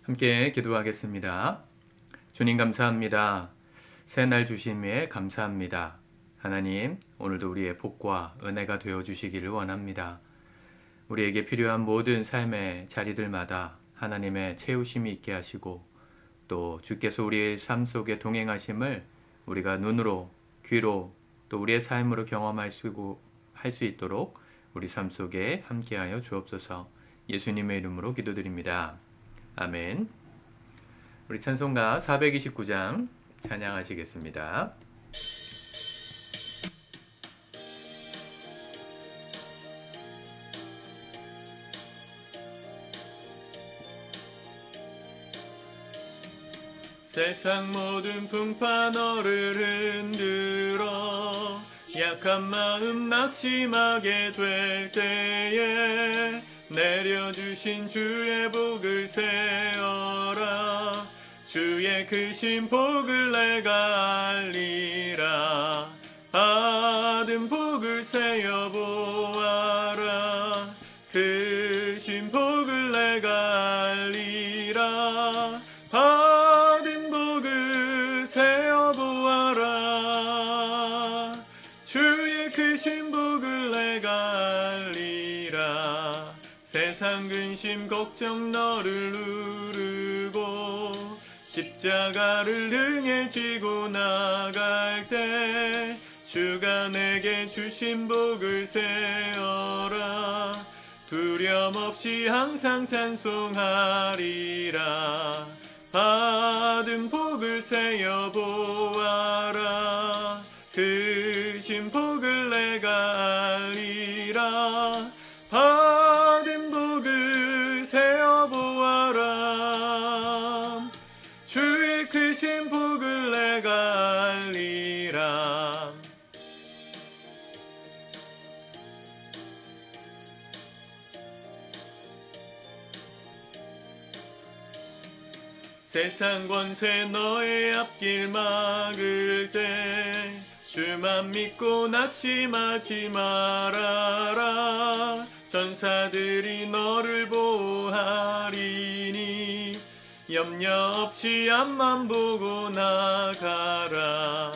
함께 기도하겠습니다. 주님 감사합니다. 새날 주심에 감사합니다. 하나님, 오늘도 우리의 복과 은혜가 되어 주시기를 원합니다. 우리에게 필요한 모든 삶의 자리들마다 하나님의 채우심이 있게 하시고 또 주께서 우리의 삶 속에 동행하심을 우리가 눈으로, 귀로 또 우리의 삶으로 경험할 수 있도록 우리 삶 속에 함께하여 주옵소서. 예수님의 이름으로 기도드립니다. 아멘. 우리 찬송가 429장 찬양하시겠습니다. 세상 모든 풍파 너를 흔들어 약한 마음 낙심하게 될 때에 내려주신 주의 복을 세어라. 주의 크신 복을 내가 알리라. 받은 복을 세어 보아라. 크신 복을 내가 알리라. 받은 복을 세어 보아라. 주의 크신 복을 내가 알리라. 세상 근심 걱정 너를 누르고 십자가를 등에 지고 나갈 때 주가 내게 주신 복을 세어라. 두려움 없이 항상 찬송하리라. 받은 복을 세어 보아라. 크신 복을 내가 알리라. 받은 복을 세어 보아라. 주의 크신 복을 내가 알리라. 세상 권세 너의 앞길 막을 때 주만 믿고 낙심하지 말아라. 전사들이 너를 보호하리니 염려 없이 앞만 보고 나가라.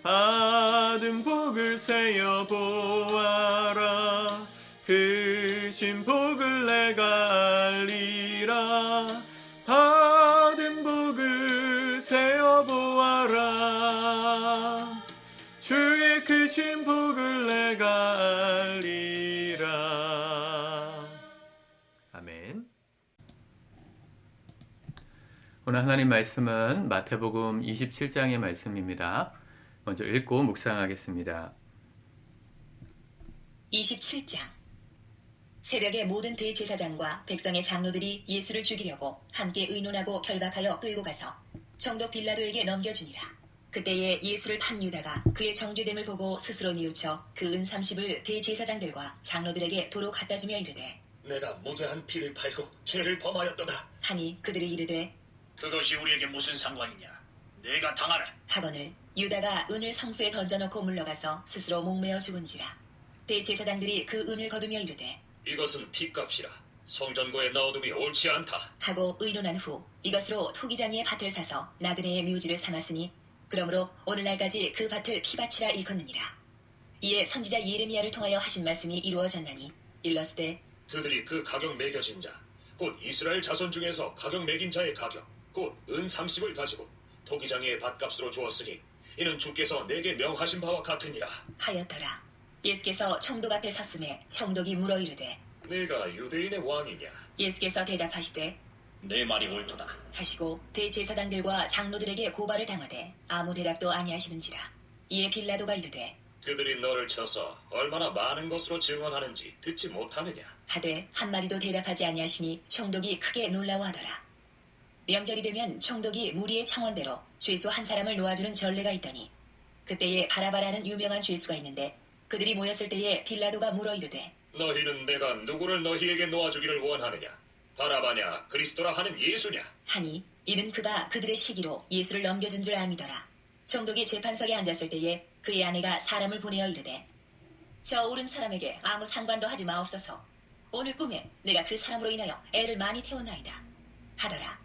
받은 복을 세어 보아라. 크신 복을 내가 알리라. 받은 복을 세어 보아라. 주의 크신 복을 내가 알리라. 아멘. 오늘 하나님 말씀은 마태복음 27장의 말씀입니다. 먼저 읽고 묵상하겠습니다. 27장. 새벽에 모든 대제사장과 백성의 장로들이 예수를 죽이려고 함께 의논하고 결박하여 끌고 가서 총독 빌라도에게 넘겨주니라. 그때에 예수를 판 유다가 그의 정죄됨을 보고 스스로 뉘우쳐 그 은 30을 대제사장들과 장로들에게 도로 갖다 주며 이르되 내가 무죄한 피를 팔고 죄를 범하였도다 하니 그들이 이르되 그것이 우리에게 무슨 상관이냐. 내가 당하라. 하거늘 유다가 은을 성소에 던져놓고 물러가서 스스로 목매어 죽은지라. 대제사장들이 그 은을 거두며 이르되 이것은 피값이라. 성전고에 넣어둠이 옳지 않다 하고 의논한 후 이것으로 토기장이의 밭을 사서 나그네의 묘지를 삼았으니 그러므로 오늘날까지 그 밭을 피밭이라 일컫느니라. 이에 선지자 예레미야를 통하여 하신 말씀이 이루어졌나니 일렀으되 그들이 그 가격 매겨진 자 곧 이스라엘 자손 중에서 가격 매긴 자의 가격 곧 은 30을 가지고 토기장이의 밭값으로 주었으니 이는 주께서 내게 명하신 바와 같으니라 하였더라. 예수께서 총독 앞에 섰음에 총독이 물어 이르되 내가 유대인의 왕이냐. 예수께서 대답하시되 내 말이 옳도다 하시고 대제사장들과 장로들에게 고발을 당하되 아무 대답도 아니하시는지라. 이에 빌라도가 이르되 그들이 너를 쳐서 얼마나 많은 것으로 증언하는지 듣지 못하느냐. 하되 한마디도 대답하지 아니하시니 총독이 크게 놀라워하더라. 명절이 되면 총독이 무리의 청원대로 죄수 한 사람을 놓아주는 전례가 있더니 그때에 바라바라는 유명한 죄수가 있는데 그들이 모였을 때에 빌라도가 물어 이르되 너희는 내가 누구를 너희에게 놓아주기를 원하느냐. 바라바냐 그리스도라 하는 예수냐. 하니 이는 그가 그들의 시기로 예수를 넘겨준 줄 암이더라. 총독이 재판석에 앉았을 때에 그의 아내가 사람을 보내어 이르되 저 옳은 사람에게 아무 상관도 하지 마옵소서. 오늘 꿈에 내가 그 사람으로 인하여 애를 많이 태웠나이다 하더라.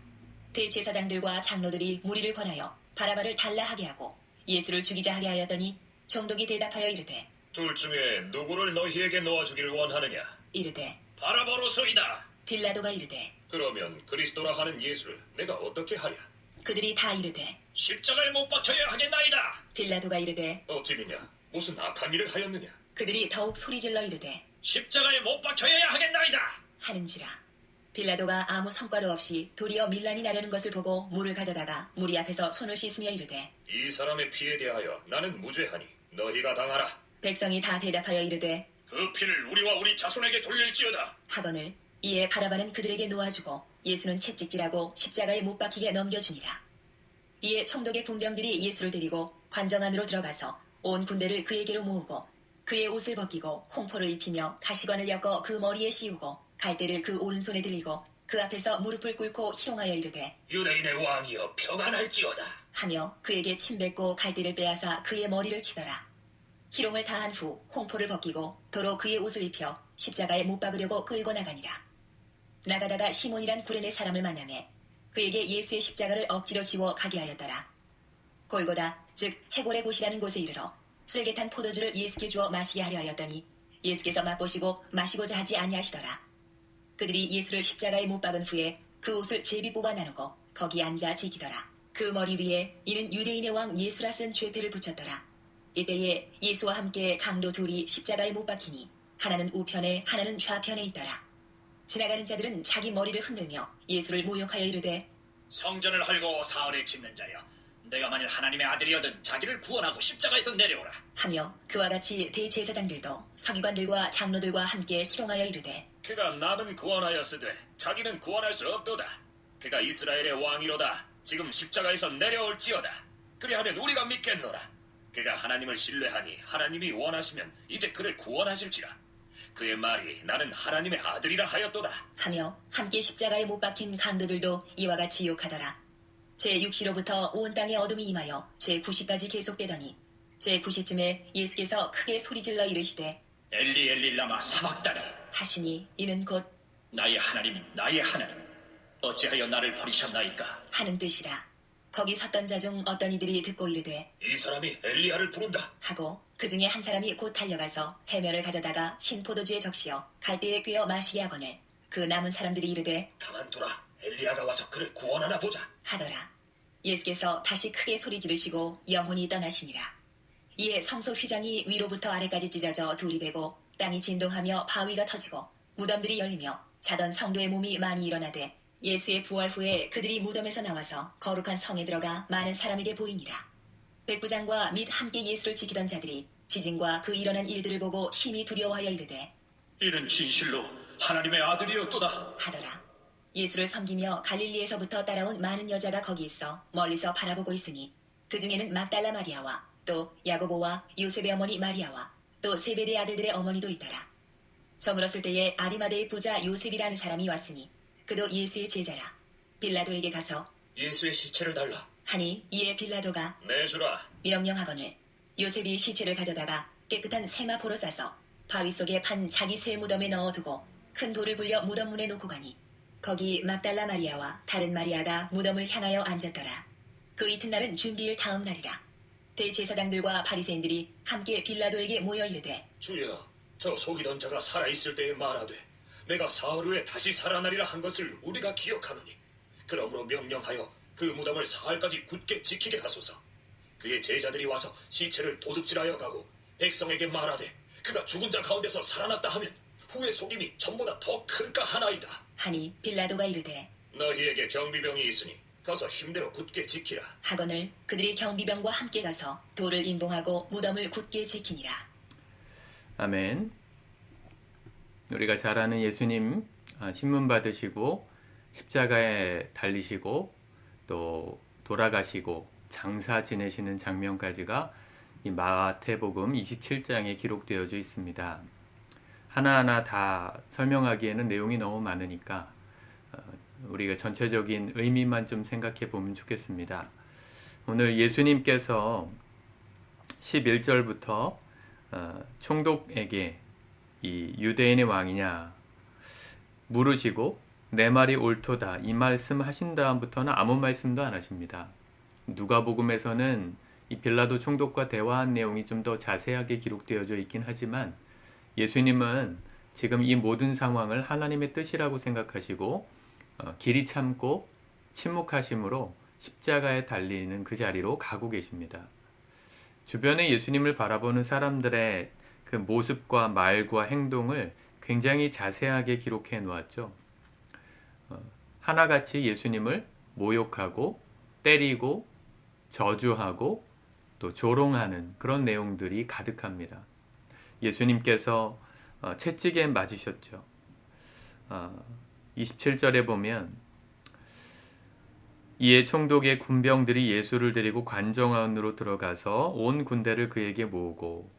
대제사장들과 장로들이 무리를 권하여 바라바를 달라하게 하고 예수를 죽이자 하게 하였더니 총독이 대답하여 이르되 둘 중에 누구를 너희에게 놓아주기를 원하느냐? 이르되 바라바로소이다. 빌라도가 이르되 그러면 그리스도라 하는 예수를 내가 어떻게 하랴? 그들이 다 이르되 십자가에 못 박혀야 하겠나이다. 빌라도가 이르되 어찌 미냐? 무슨 악한 일을 하였느냐? 그들이 더욱 소리질러 이르되 십자가에 못 박혀야 하겠나이다. 하는지라. 빌라도가 아무 성과도 없이 도리어 밀란이 나려는 것을 보고 물을 가져다가 무리 앞에서 손을 씻으며 이르되 이 사람의 피에 대하여 나는 무죄하니 너희가 당하라. 백성이 다 대답하여 이르되 그 피를 우리와 우리 자손에게 돌릴지어다. 하거늘 이에 바라바는 그들에게 놓아주고 예수는 채찍질하고 십자가에 못 박히게 넘겨주니라. 이에 총독의 군병들이 예수를 데리고 관정 안으로 들어가서 온 군대를 그에게로 모으고 그의 옷을 벗기고 홍포를 입히며 가시관을 엮어 그 머리에 씌우고 갈대를 그 오른손에 들리고 그 앞에서 무릎을 꿇고 희롱하여 이르되 유대인의 왕이여 평안할지어다. 하며 그에게 침 뱉고 갈대를 빼앗아 그의 머리를 치더라. 희롱을 다한 후 홍포를 벗기고 도로 그의 옷을 입혀 십자가에 못 박으려고 끌고 나가니라. 나가다가 시몬이란 구레네 사람을 만나매 그에게 예수의 십자가를 억지로 지워 가게 하였더라. 골고다 즉 해골의 곳이라는 곳에 이르러 쓸개 탄 포도주를 예수께 주어 마시게 하려 하였더니 예수께서 맛보시고 마시고자 하지 아니하시더라. 그들이 예수를 십자가에 못 박은 후에 그 옷을 제비 뽑아 나누고 거기 앉아 지키더라. 그 머리 위에 이는 유대인의 왕 예수라 쓴 죄패를 붙였더라. 이때에 예수와 함께 강도 둘이 십자가에 못 박히니 하나는 우편에 하나는 좌편에 있더라. 지나가는 자들은 자기 머리를 흔들며 예수를 모욕하여 이르되 성전을 헐고 사흘에 짓는 자여, 내가 만일 하나님의 아들이어든 자기를 구원하고 십자가에서 내려오라. 하며 그와 같이 대제사장들도 서기관들과 장로들과 함께 희롱하여 이르되 그가 남은 구원하였으되 자기는 구원할 수 없도다. 그가 이스라엘의 왕이로다. 지금 십자가에서 내려올지어다. 그리하면 우리가 믿겠노라. 그가 하나님을 신뢰하니 하나님이 원하시면 이제 그를 구원하실지라. 그의 말이 나는 하나님의 아들이라 하였도다. 하며 함께 십자가에 못 박힌 강도들도 이와 같이 욕하더라. 제6시로부터 온 땅에 어둠이 임하여 제9시까지 계속되더니 제9시쯤에 예수께서 크게 소리질러 이르시되 엘리 엘리 라마 사박다니. 하시니 이는 곧 나의 하나님, 나의 하나님, 어찌하여 나를 버리셨나이까? 하는 뜻이라. 거기 섰던 자 중 어떤 이들이 듣고 이르되 이 사람이 엘리야를 부른다. 하고 그 중에 한 사람이 곧 달려가서 해면을 가져다가 신포도주에 적시어 갈대에 꿰어 마시게 하거늘 그 남은 사람들이 이르되 가만두라. 엘리야가 와서 그를 구원하나 보자. 하더라. 예수께서 다시 크게 소리 지르시고 영혼이 떠나시니라. 이에 성소 휘장이 위로부터 아래까지 찢어져 둘이 되고 땅이 진동하며 바위가 터지고 무덤들이 열리며 자던 성도의 몸이 많이 일어나되 예수의 부활 후에 그들이 무덤에서 나와서 거룩한 성에 들어가 많은 사람에게 보이니라. 백부장과 및 함께 예수를 지키던 자들이 지진과 그 일어난 일들을 보고 심히 두려워하여 이르되 이는 진실로 하나님의 아들이었도다. 하더라. 예수를 섬기며 갈릴리에서부터 따라온 많은 여자가 거기 있어 멀리서 바라보고 있으니 그 중에는 막달라 마리아와 또 야고보와 요셉의 어머니 마리아와 또 세베대 아들들의 어머니도 있더라. 저물었을 때에 아리마대의 부자 요셉이라는 사람이 왔으니 그도 예수의 제자라. 빌라도에게 가서 예수의 시체를 달라. 하니 이에 빌라도가 내주라. 명령하거늘 요셉이 시체를 가져다가 깨끗한 세마포로 싸서 바위 속에 판 자기 새 무덤에 넣어두고 큰 돌을 굴려 무덤 문에 놓고 가니 거기 막달라 마리아와 다른 마리아가 무덤을 향하여 앉았더라. 그 이튿날은 준비일 다음 날이라. 대제사장들과 바리새인들이 함께 빌라도에게 모여 이르되 주여, 저 속이던 자가 살아있을 때에 말하되 내가 사흘 후에 다시 살아나리라 한 것을 우리가 기억하노니 그러므로 명령하여 그 무덤을 사흘까지 굳게 지키게 하소서. 그의 제자들이 와서 시체를 도둑질하여 가고 백성에게 말하되 그가 죽은 자 가운데서 살아났다 하면 후의 속임이 전보다 더 클까 하나이다. 하니 빌라도가 이르되 너희에게 경비병이 있으니 가서 힘대로 굳게 지키라. 하거늘 그들이 경비병과 함께 가서 돌을 인봉하고 무덤을 굳게 지키니라. 아멘. 우리가 잘 아는 예수님 신문 받으시고 십자가에 달리시고 또 돌아가시고 장사 지내시는 장면까지가 이 마태복음 27장에 기록되어져 있습니다. 하나하나 다 설명하기에는 내용이 너무 많으니까 우리가 전체적인 의미만 좀 생각해 보면 좋겠습니다. 오늘 예수님께서 11절부터 총독에게 이 유대인의 왕이냐 물으시고 내 말이 옳도다 이 말씀 하신 다음부터는 아무 말씀도 안 하십니다. 누가복음에서는 이 빌라도 총독과 대화한 내용이 좀 더 자세하게 기록되어져 있긴 하지만 예수님은 지금 이 모든 상황을 하나님의 뜻이라고 생각하시고 길이 참고 침묵하심으로 십자가에 달리는 그 자리로 가고 계십니다. 주변에 예수님을 바라보는 사람들의 그 모습과 말과 행동을 굉장히 자세하게 기록해 놓았죠. 하나같이 예수님을 모욕하고 때리고 저주하고 또 조롱하는 그런 내용들이 가득합니다. 예수님께서 채찍에 맞으셨죠. 27절에 보면 이에 총독의 군병들이 예수를 데리고 관정 안으로 들어가서 온 군대를 그에게 모으고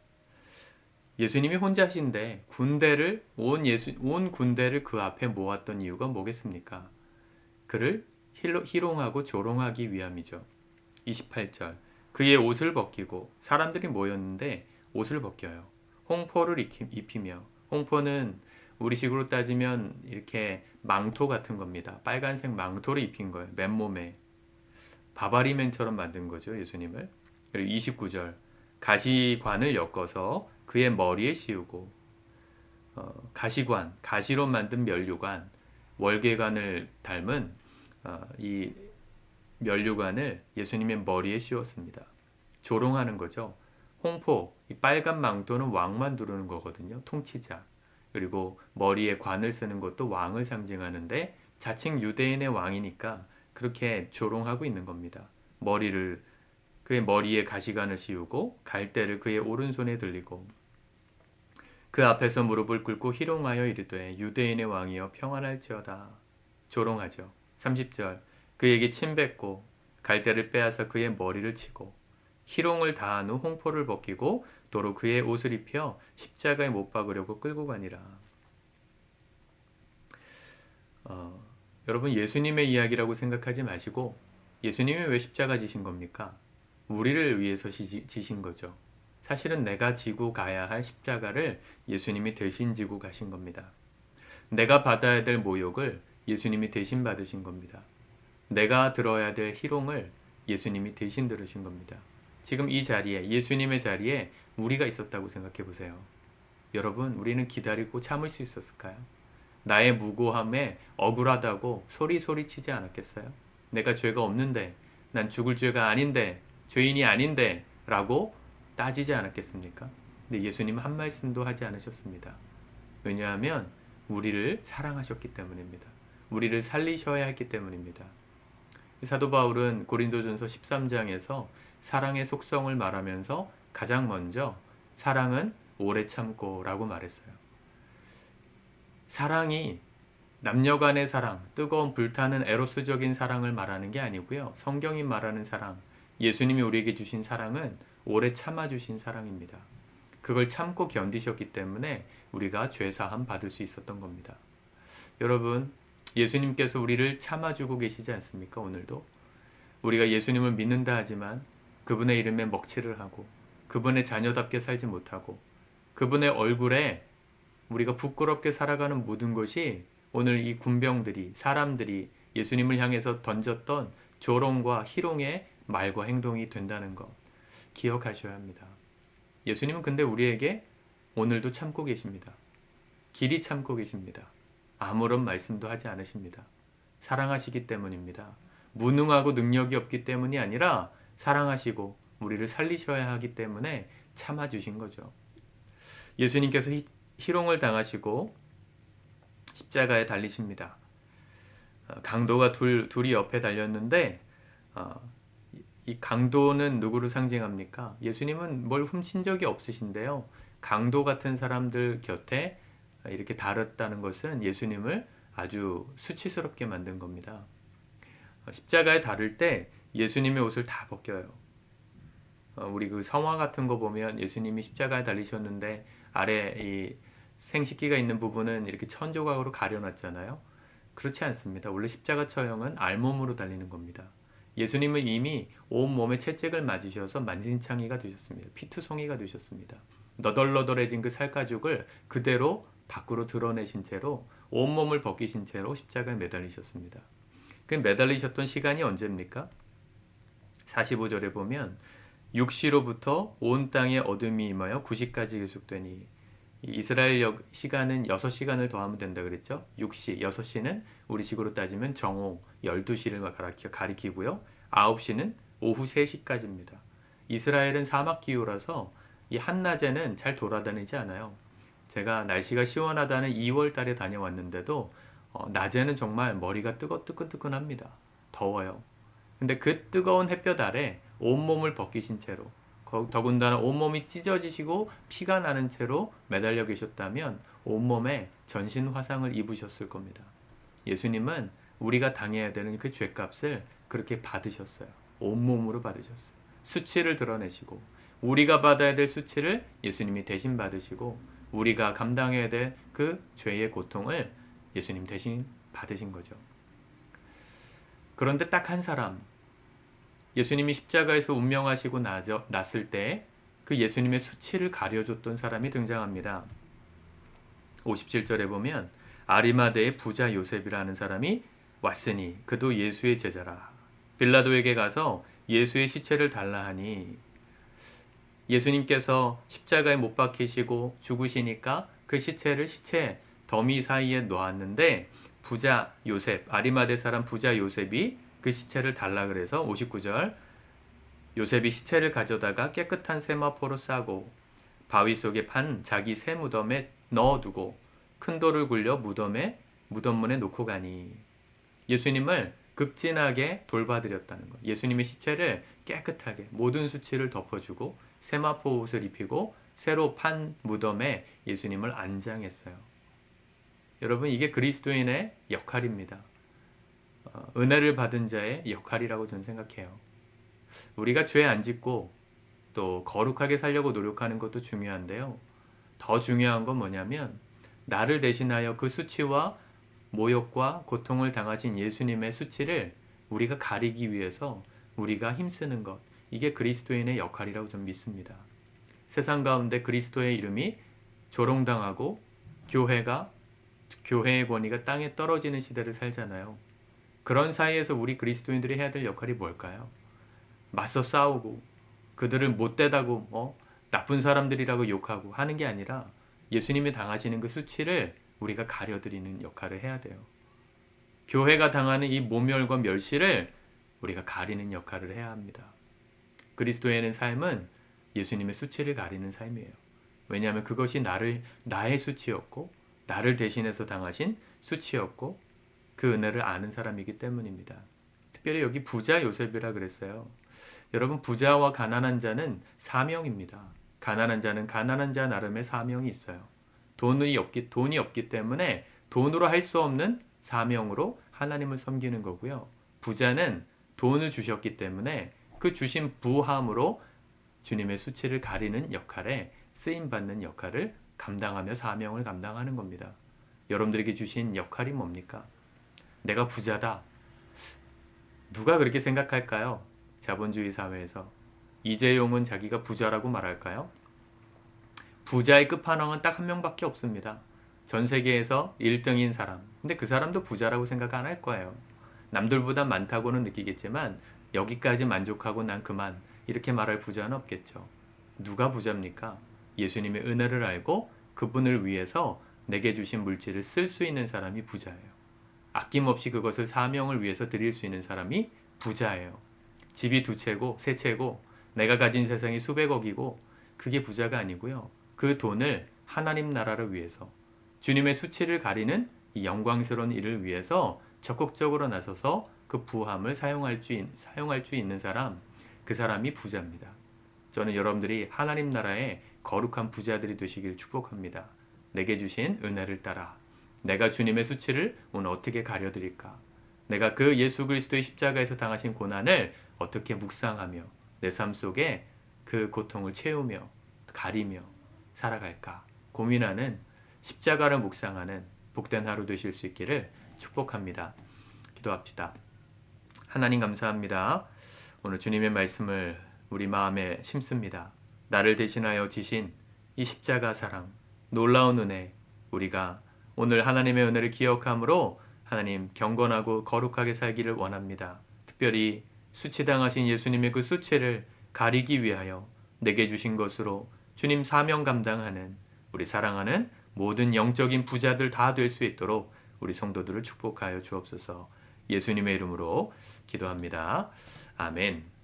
예수님이 혼자신데 온 군대를 그 앞에 모았던 이유가 뭐겠습니까? 그를 희롱하고 조롱하기 위함이죠. 28절 그의 옷을 벗기고 사람들이 모였는데 옷을 벗겨요. 홍포를 입히며 홍포는 우리식으로 따지면 이렇게 망토 같은 겁니다. 빨간색 망토를 입힌 거예요. 맨몸에 바바리맨처럼 만든 거죠. 예수님을. 그리고 29절 가시관을 엮어서 그의 머리에 씌우고 가시로 만든 면류관, 월계관을 닮은 이 면류관을 예수님의 머리에 씌웠습니다. 조롱하는 거죠. 홍포, 이 빨간 망토는 왕만 두르는 거거든요. 통치자. 그리고 머리에 관을 쓰는 것도 왕을 상징하는데 자칭 유대인의 왕이니까 그렇게 조롱하고 있는 겁니다. 그의 머리에 가시관을 씌우고 갈대를 그의 오른손에 들리고 그 앞에서 무릎을 꿇고 희롱하여 이르되 유대인의 왕이여 평안할지어다. 조롱하죠. 30절 그에게 침 뱉고 갈대를 빼앗아 그의 머리를 치고 희롱을 다한 후 홍포를 벗기고 도로 그의 옷을 입혀 십자가에 못 박으려고 끌고 가니라. 여러분 예수님의 이야기라고 생각하지 마시고 예수님이 왜 십자가 지신 겁니까? 우리를 위해서 지신 거죠. 사실은 내가 지고 가야 할 십자가를 예수님이 대신 지고 가신 겁니다. 내가 받아야 될 모욕을 예수님이 대신 받으신 겁니다. 내가 들어야 될 희롱을 예수님이 대신 들으신 겁니다. 지금 이 자리에 예수님의 자리에 우리가 있었다고 생각해 보세요. 여러분 우리는 기다리고 참을 수 있었을까요? 나의 무고함에 억울하다고 소리치지 않았겠어요? 내가 죄가 없는데 난 죽을 죄가 아닌데 죄인이 아닌데 라고 따지지 않았겠습니까? 근데 예수님은 한 말씀도 하지 않으셨습니다. 왜냐하면 우리를 사랑하셨기 때문입니다. 우리를 살리셔야 했기 때문입니다. 사도 바울은 고린도전서 13장에서 사랑의 속성을 말하면서 가장 먼저 사랑은 오래 참고 라고 말했어요. 사랑이 남녀간의 사랑, 뜨거운 불타는 에로스적인 사랑을 말하는 게 아니고요. 성경이 말하는 사랑, 예수님이 우리에게 주신 사랑은 오래 참아주신 사랑입니다. 그걸 참고 견디셨기 때문에 우리가 죄사함 받을 수 있었던 겁니다. 여러분, 예수님께서 우리를 참아주고 계시지 않습니까? 오늘도 우리가 예수님을 믿는다 하지만 그분의 이름에 먹칠을 하고 그분의 자녀답게 살지 못하고 그분의 얼굴에 우리가 부끄럽게 살아가는 모든 것이 오늘 이 군병들이 사람들이 예수님을 향해서 던졌던 조롱과 희롱의 말과 행동이 된다는 것 기억하셔야 합니다. 예수님은 근데 우리에게 오늘도 참고 계십니다. 길이 참고 계십니다. 아무런 말씀도 하지 않으십니다. 사랑하시기 때문입니다. 무능하고 능력이 없기 때문이 아니라 사랑하시고 우리를 살리셔야 하기 때문에 참아주신 거죠. 예수님께서 희롱을 당하시고 십자가에 달리십니다. 강도가 둘이 옆에 달렸는데 이 강도는 누구를 상징합니까? 예수님은 뭘 훔친 적이 없으신데요. 강도 같은 사람들 곁에 이렇게 달았다는 것은 예수님을 아주 수치스럽게 만든 겁니다. 십자가에 달을 때 예수님의 옷을 다 벗겨요. 우리 그 성화 같은 거 보면 예수님이 십자가에 달리셨는데 아래 이 생식기가 있는 부분은 이렇게 천조각으로 가려놨잖아요. 그렇지 않습니다. 원래 십자가 처형은 알몸으로 달리는 겁니다. 예수님은 이미 온몸에 채찍을 맞으셔서 만신창이가 되셨습니다. 피투성이가 되셨습니다. 너덜너덜해진 그 살가죽을 그대로 밖으로 드러내신 채로 온몸을 벗기신 채로 십자가에 매달리셨습니다. 그 매달리셨던 시간이 언제입니까? 45절에 보면 6시로부터 온 땅에 어둠이 임하여 9시까지 계속되니, 이스라엘 시간은 6시간을 더하면 된다 그랬죠. 6시, 6시는 우리식으로 따지면 정오 12시를 가리키고요. 9시는 오후 3시까지입니다. 이스라엘은 사막 기후라서 이 한낮에는 잘 돌아다니지 않아요. 제가 날씨가 시원하다는 2월 달에 다녀왔는데도 낮에는 정말 머리가 뜨끈뜨끈합니다. 더워요. 근데 그 뜨거운 햇볕 아래 온몸을 벗기신 채로, 더군다나 온몸이 찢어지시고 피가 나는 채로 매달려 계셨다면 온몸에 전신 화상을 입으셨을 겁니다. 예수님은 우리가 당해야 되는 그 죄값을 그렇게 받으셨어요. 온몸으로 받으셨어요. 수치를 드러내시고, 우리가 받아야 될 수치를 예수님이 대신 받으시고, 우리가 감당해야 될 그 죄의 고통을 예수님 대신 받으신 거죠. 그런데 딱 한 사람, 예수님이 십자가에서 운명하시고 났을 때 그 예수님의 수치를 가려줬던 사람이 등장합니다. 57절에 보면 아리마대의 부자 요셉이라는 사람이 왔으니 그도 예수의 제자라. 빌라도에게 가서 예수의 시체를 달라 하니, 예수님께서 십자가에 못 박히시고 죽으시니까 그 시체를 시체 더미 사이에 놓았는데, 부자 요셉, 아리마대 사람 부자 요셉이 그 시체를 달라 그래서 59절, 요셉이 시체를 가져다가 깨끗한 세마포로 싸고 바위 속에 판 자기 새 무덤에 넣어두고 큰 돌을 굴려 무덤문에 놓고 가니, 예수님을 극진하게 돌봐드렸다는 것. 예수님의 시체를 깨끗하게 모든 수치를 덮어주고 세마포 옷을 입히고 새로 판 무덤에 예수님을 안장했어요. 여러분, 이게 그리스도인의 역할입니다. 은혜를 받은 자의 역할이라고 저는 생각해요. 우리가 죄 안 짓고 또 거룩하게 살려고 노력하는 것도 중요한데요. 더 중요한 건 뭐냐면, 나를 대신하여 그 수치와 모욕과 고통을 당하신 예수님의 수치를 우리가 가리기 위해서 우리가 힘쓰는 것, 이게 그리스도인의 역할이라고 저는 믿습니다. 세상 가운데 그리스도의 이름이 조롱당하고 교회의 권위가 땅에 떨어지는 시대를 살잖아요. 그런 사이에서 우리 그리스도인들이 해야 될 역할이 뭘까요? 맞서 싸우고 그들을 못되다고 나쁜 사람들이라고 욕하고 하는 게 아니라, 예수님이 당하시는 그 수치를 우리가 가려드리는 역할을 해야 돼요. 교회가 당하는 이 모멸과 멸시를 우리가 가리는 역할을 해야 합니다. 그리스도인의 삶은 예수님의 수치를 가리는 삶이에요. 왜냐하면 그것이 나의 수치였고, 나를 대신해서 당하신 수치였고, 그 은혜를 아는 사람이기 때문입니다. 특별히 여기 부자 요셉이라 그랬어요. 여러분, 부자와 가난한 자는 사명입니다. 가난한 자는 가난한 자 나름의 사명이 있어요. 돈이 없기 때문에 돈으로 할 수 없는 사명으로 하나님을 섬기는 거고요. 부자는 돈을 주셨기 때문에 그 주신 부함으로 주님의 수치를 가리는 역할에 쓰임받는 역할을 감당하며 사명을 감당하는 겁니다. 여러분들에게 주신 역할이 뭡니까? 내가 부자다. 누가 그렇게 생각할까요? 자본주의 사회에서. 이재용은 자기가 부자라고 말할까요? 부자의 끝판왕은 딱 한 명밖에 없습니다. 전 세계에서 1등인 사람. 근데 그 사람도 부자라고 생각 안 할 거예요. 남들보다 많다고는 느끼겠지만 여기까지 만족하고 난 그만, 이렇게 말할 부자는 없겠죠. 누가 부자입니까? 예수님의 은혜를 알고 그분을 위해서 내게 주신 물질을 쓸 수 있는 사람이 부자예요. 아낌없이 그것을 사명을 위해서 드릴 수 있는 사람이 부자예요. 집이 2채고 3채고 내가 가진 세상이 수백억이고, 그게 부자가 아니고요. 그 돈을 하나님 나라를 위해서, 주님의 수치를 가리는 이 영광스러운 일을 위해서 적극적으로 나서서 그 부함을 사용할 수 있는 사람, 그 사람이 부자입니다. 저는 여러분들이 하나님 나라의 거룩한 부자들이 되시길 축복합니다. 내게 주신 은혜를 따라 내가 주님의 수치를 오늘 어떻게 가려드릴까? 내가 그 예수 그리스도의 십자가에서 당하신 고난을 어떻게 묵상하며 내 삶 속에 그 고통을 채우며 가리며 살아갈까 고민하는, 십자가를 묵상하는 복된 하루 되실 수 있기를 축복합니다. 기도합시다. 하나님 감사합니다. 오늘 주님의 말씀을 우리 마음에 심습니다. 나를 대신하여 지신 이 십자가 사랑, 놀라운 은혜, 우리가 오늘 하나님의 은혜를 기억함으로 하나님 경건하고 거룩하게 살기를 원합니다. 특별히 수치당하신 예수님의 그 수치를 가리기 위하여 내게 주신 것으로 주님 사명 감당하는 우리 사랑하는 모든 영적인 부자들 다 될 수 있도록 우리 성도들을 축복하여 주옵소서. 예수님의 이름으로 기도합니다. 아멘.